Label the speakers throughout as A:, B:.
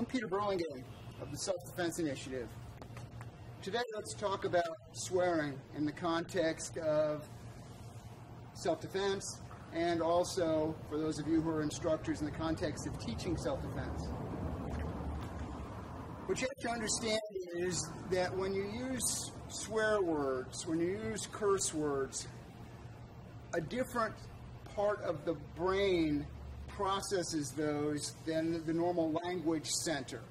A: Peter Burlingame of the Self-Defense Initiative. Today let's talk about swearing in the context of self-defense and also, for those of you who are instructors, in the context of teaching self-defense. What you have to understand is that when you use swear words, when you use curse words, a different part of the brain processes those than the normal language center.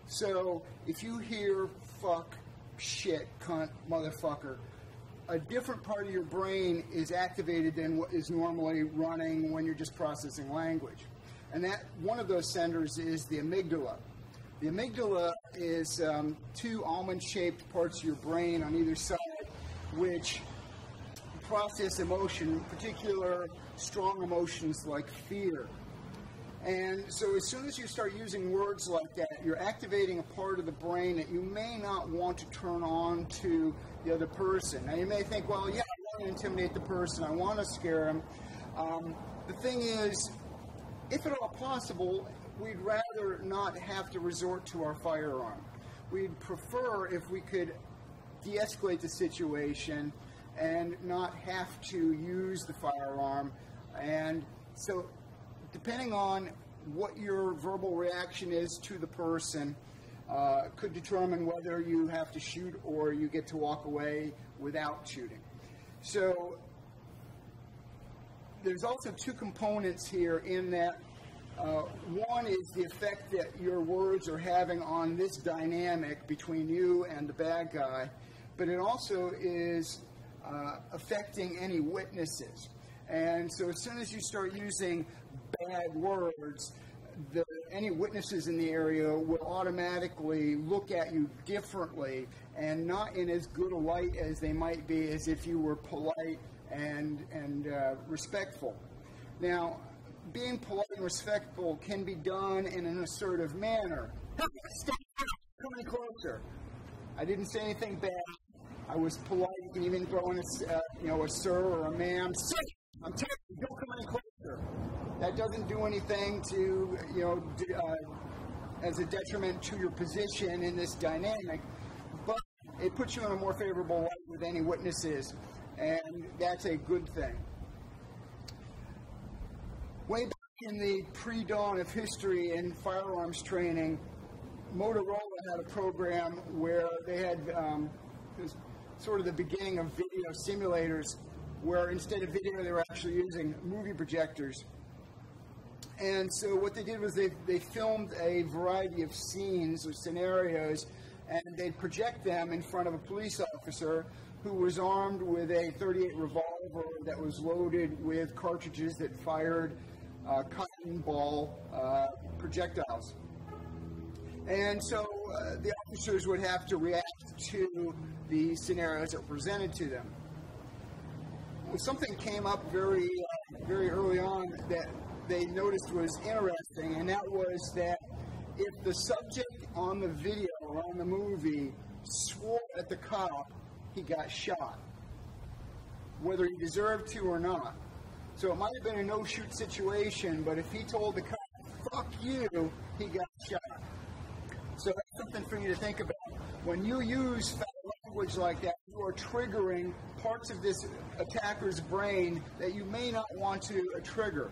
A: So if you hear fuck, shit, cunt, motherfucker, a different part of your brain is activated than what is normally running when you're just processing language. And that one of those centers is the amygdala. The amygdala is two almond-shaped parts of your brain on either side, which process emotion, in particular strong emotions like fear. And so as soon as you start using words like that, you're activating a part of the brain that you may not want to turn on to the other person. Now you may think, well, yeah, I want to intimidate the person, I want to scare him. The thing is, if at all possible, we'd rather not have to resort to our firearm. We'd prefer if we could de-escalate the situation and not have to use the firearm. And so depending on what your verbal reaction is to the person, could determine whether you have to shoot or you get to walk away without shooting. So there's also two components here in that one is the effect that your words are having on this dynamic between you and the bad guy, but it also is affecting any witnesses. And so as soon as you start using bad words, any witnesses in the area will automatically look at you differently and not in as good a light as they might be as if you were polite and respectful. Now, being polite and respectful can be done in an assertive manner. Hey, stop coming closer. I didn't say anything bad. I was polite. You can even throw in a sir or a ma'am. Sir, I'm telling you, don't come any closer. That doesn't do anything to, as a detriment to your position in this dynamic, but it puts you in a more favorable light with any witnesses, and that's a good thing. Way back in the pre-dawn of history in firearms training, Motorola had a program where they had, it was sort of the beginning of video simulators, where instead of video they were actually using movie projectors. And so what they did was they filmed a variety of scenes or scenarios, and they'd project them in front of a police officer who was armed with a .38 revolver that was loaded with cartridges that fired cotton ball projectiles. And so the officers would have to react to the scenarios that were presented to them. Well, something came up very early on that they noticed was interesting, and that was that if the subject on the video or on the movie swore at the cop, he got shot, whether he deserved to or not. So it might have been a no-shoot situation, but if he told the cop, fuck you, he got shot. So that's something for you to think about. When you use foul language like that, you are triggering parts of this attacker's brain that you may not want to trigger.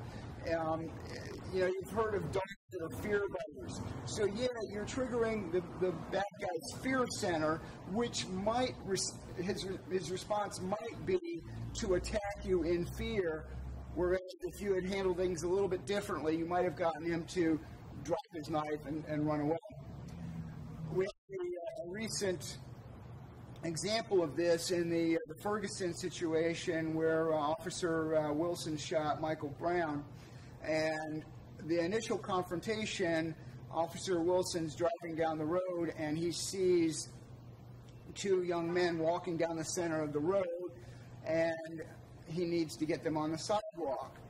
A: You've heard of dogs that are fear voters. So yeah, you're triggering the bad guy's fear center, which might, his response might be to attack you in fear, whereas if you had handled things a little bit differently, you might have gotten him to drop his knife and run away. We have a recent example of this in the Ferguson situation where Officer Wilson shot Michael Brown. And the initial confrontation, Officer Wilson's driving down the road and he sees two young men walking down the center of the road and he needs to get them on the sidewalk.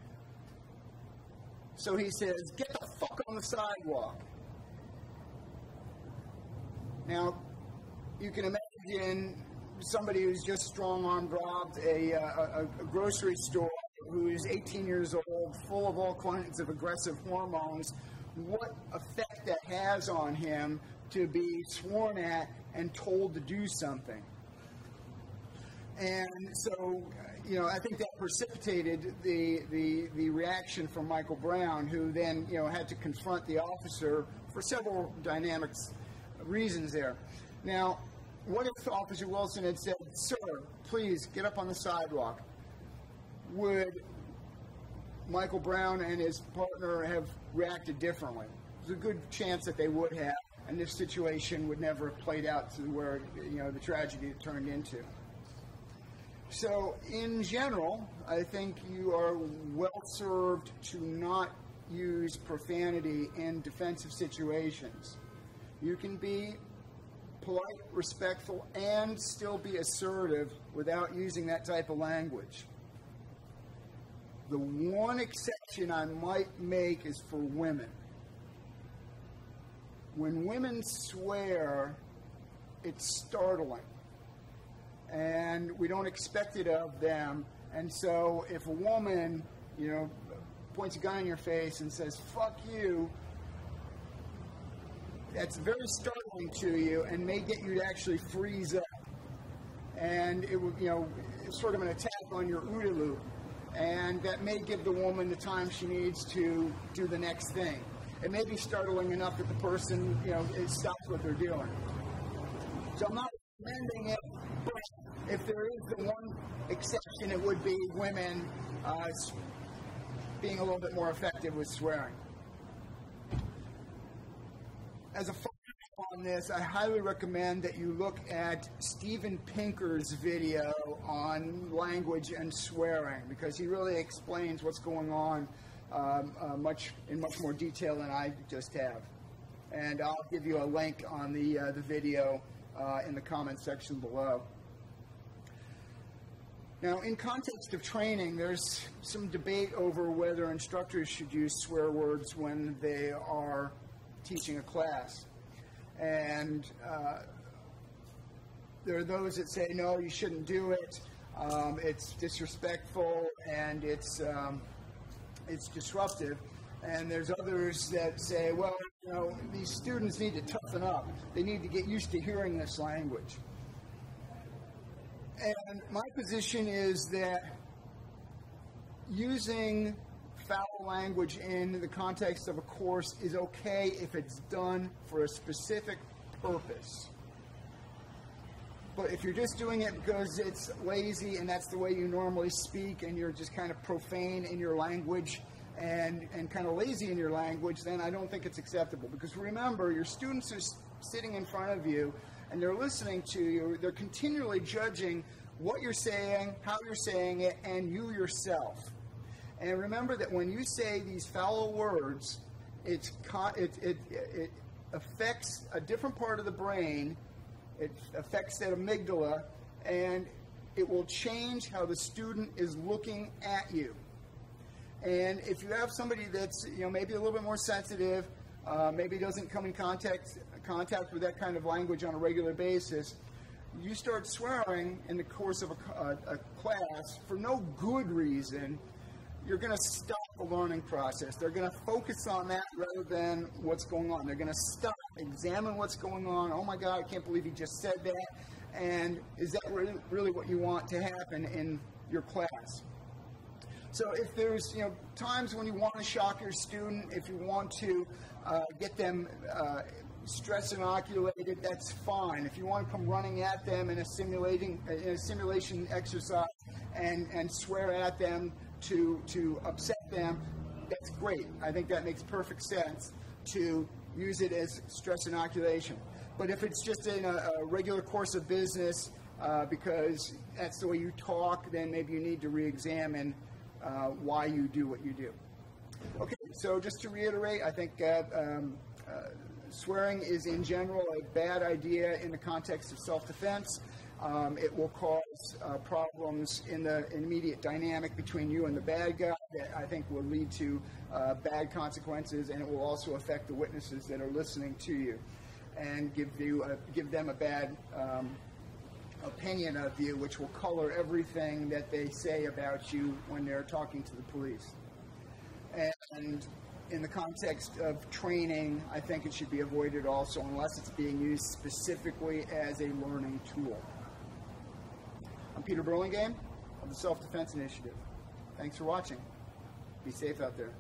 A: So he says, "Get the fuck on the sidewalk." Now, you can imagine somebody who's just strong-armed robbed a grocery store, who is 18 years old, full of all kinds of aggressive hormones. What effect effect that has on him to be sworn at and told to do something. And so, I think that precipitated the reaction from Michael Brown, who then, had to confront the officer for several dynamics reasons there. Now, what if Officer Wilson had said, "Sir, please get up on the sidewalk"? Would Michael Brown and his partner have reacted differently? There's a good chance that they would have, and this situation would never have played out to where, the tragedy it turned into. So, in general, I think you are well served to not use profanity in defensive situations. You can be polite, respectful, and still be assertive without using that type of language. The one exception I might make is for women. When women swear, it's startling. And we don't expect it of them. And so if a woman, points a gun in your face and says, "Fuck you," that's very startling to you and may get you to actually freeze up. And it would, it's sort of an attack on your OODA loop. And that may give the woman the time she needs to do the next thing. It may be startling enough that the person, it stops what they're doing. So I'm not recommending it, but if there is the one exception, it would be women being a little bit more effective with swearing. As a follow-up on this, I highly recommend that you look at Steven Pinker's video on language and swearing, because he really explains what's going on in much more detail than I just have. And I'll give you a link on the video in the comments section below. Now, in context of training, there's some debate over whether instructors should use swear words when they are teaching a class. And there are those that say, no, you shouldn't do it. It's disrespectful and it's disruptive. And there's others that say, well, these students need to toughen up. They need to get used to hearing this language. And my position is that using foul language in the context of a course is okay if it's done for a specific purpose. But if you're just doing it because it's lazy and that's the way you normally speak and you're just kind of profane in your language and kind of lazy in your language, then I don't think it's acceptable. Because remember, your students are sitting in front of you and they're listening to you. They're continually judging what you're saying, how you're saying it, and you yourself. And remember that when you say these foul words, it affects a different part of the brain. It affects that amygdala, and it will change how the student is looking at you. And if you have somebody that's maybe a little bit more sensitive, maybe doesn't come in contact with that kind of language on a regular basis, you start swearing in the course of a class for no good reason, you're going to stop the learning process. They're going to focus on that rather than what's going on. They're going to stop, examine what's going on. Oh my God, I can't believe he just said that. And is that really what you want to happen in your class? So if there's times when you want to shock your student, if you want to get them stress inoculated, that's fine. If you want to come running at them in a simulation exercise and swear at them to upset them, that's great. I think that makes perfect sense to use it as stress inoculation. But if it's just in a regular course of business because that's the way you talk, then maybe you need to re-examine why you do what you do. Okay, so just to reiterate, I think swearing is in general a bad idea in the context of self-defense. It will cause problems in the immediate dynamic between you and the bad guy that I think will lead to bad consequences, and it will also affect the witnesses that are listening to you and give them a bad opinion of you, which will color everything that they say about you when they're talking to the police. And in the context of training, I think it should be avoided also, unless it's being used specifically as a learning tool. I'm Peter Burlingame of the Self-Defense Initiative. Thanks for watching. Be safe out there.